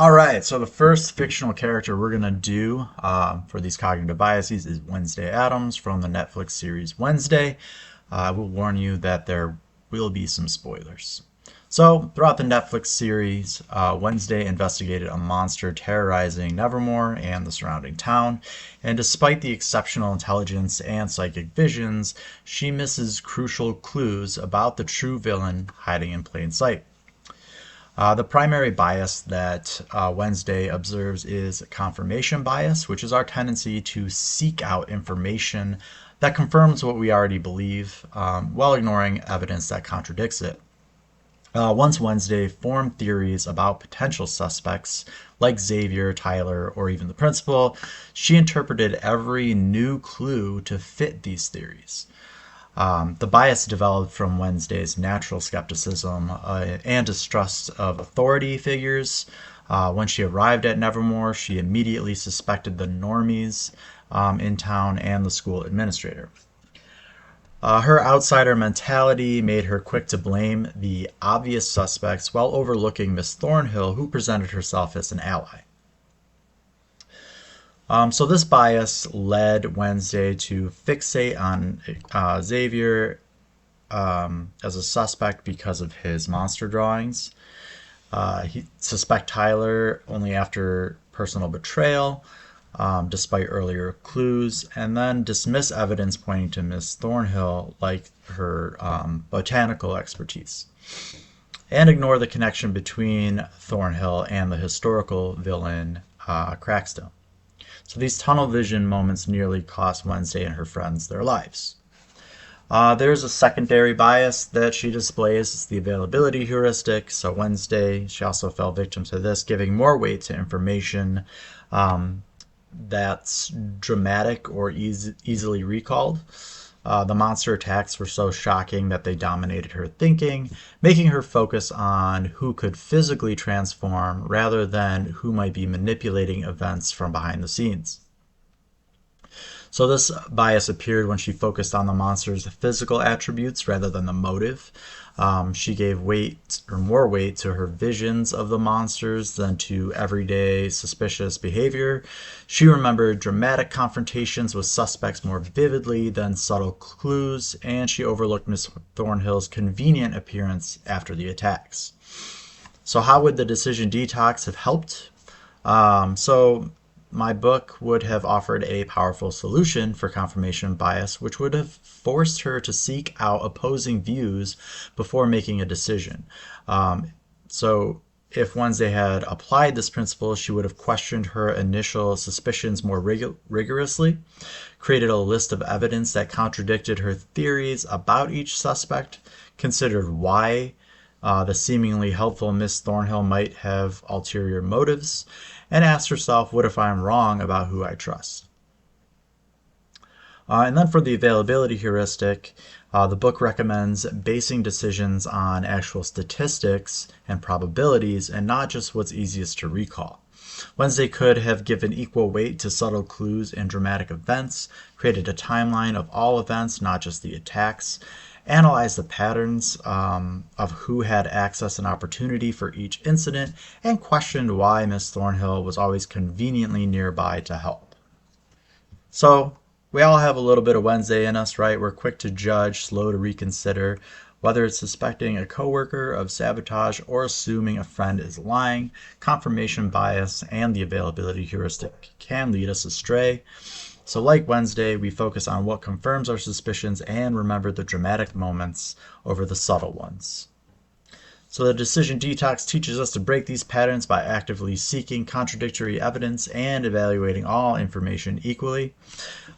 All right, so the first fictional character we're going to do for these cognitive biases is Wednesday Addams from the Netflix series Wednesday. I will warn you that there will be some spoilers. So, throughout the Netflix series, Wednesday investigated a monster terrorizing Nevermore and the surrounding town, and despite the exceptional intelligence and psychic visions, she misses crucial clues about the true villain hiding in plain sight. The primary bias that Wednesday observes is confirmation bias, which is our tendency to seek out information that confirms what we already believe while ignoring evidence that contradicts it. Once Wednesday formed theories about potential suspects like Xavier, Tyler, or even the principal, she interpreted every new clue to fit these theories. The bias developed from Wednesday's natural skepticism and distrust of authority figures. When she arrived at Nevermore, she immediately suspected the normies in town and the school administrator. Her outsider mentality made her quick to blame the obvious suspects while overlooking Miss Thornhill, who presented herself as an ally. So this bias led Wednesday to fixate on Xavier as a suspect because of his monster drawings. He suspect Tyler only after personal betrayal, despite earlier clues, and then dismiss evidence pointing to Miss Thornhill, like her botanical expertise, and ignore the connection between Thornhill and the historical villain Crackstone. So these tunnel vision moments nearly cost Wednesday and her friends their lives. There's a secondary bias that she displays. It's the availability heuristic. So Wednesday, she also fell victim to this, giving more weight to information that's dramatic or easily recalled. The monster attacks were so shocking that they dominated her thinking, making her focus on who could physically transform rather than who might be manipulating events from behind the scenes. So this bias appeared when she focused on the monster's physical attributes rather than the motive. She gave more weight to her visions of the monsters than to everyday suspicious behavior. She remembered dramatic confrontations with suspects more vividly than subtle clues, and she overlooked Miss Thornhill's convenient appearance after the attacks. So how would the decision detox have helped? My book would have offered a powerful solution for confirmation bias, which would have forced her to seek out opposing views before making a decision. So if Wednesday had applied this principle, she would have questioned her initial suspicions more rigorously, created a list of evidence that contradicted her theories about each suspect, considered why the seemingly helpful Miss Thornhill might have ulterior motives, and asked herself, what if I'm wrong about who I trust? And then for the availability heuristic, the book recommends basing decisions on actual statistics and probabilities and not just what's easiest to recall. Wednesday could have given equal weight to subtle clues and dramatic events, created a timeline of all events, not just the attacks, analyzed the patterns of who had access and opportunity for each incident, and questioned why Miss Thornhill was always conveniently nearby to help. So we all have a little bit of Wednesday in us, right? We're quick to judge, slow to reconsider, whether it's suspecting a coworker of sabotage or assuming a friend is lying. Confirmation bias and the availability heuristic can lead us astray. So like Wednesday, we focus on what confirms our suspicions and remember the dramatic moments over the subtle ones. So the decision detox teaches us to break these patterns by actively seeking contradictory evidence and evaluating all information equally.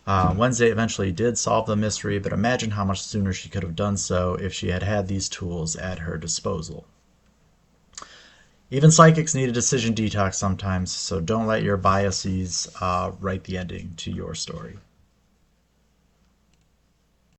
Wednesday eventually did solve the mystery, but imagine how much sooner she could have done so if she had had these tools at her disposal. Even psychics need a decision detox sometimes, so don't let your biases write the ending to your story.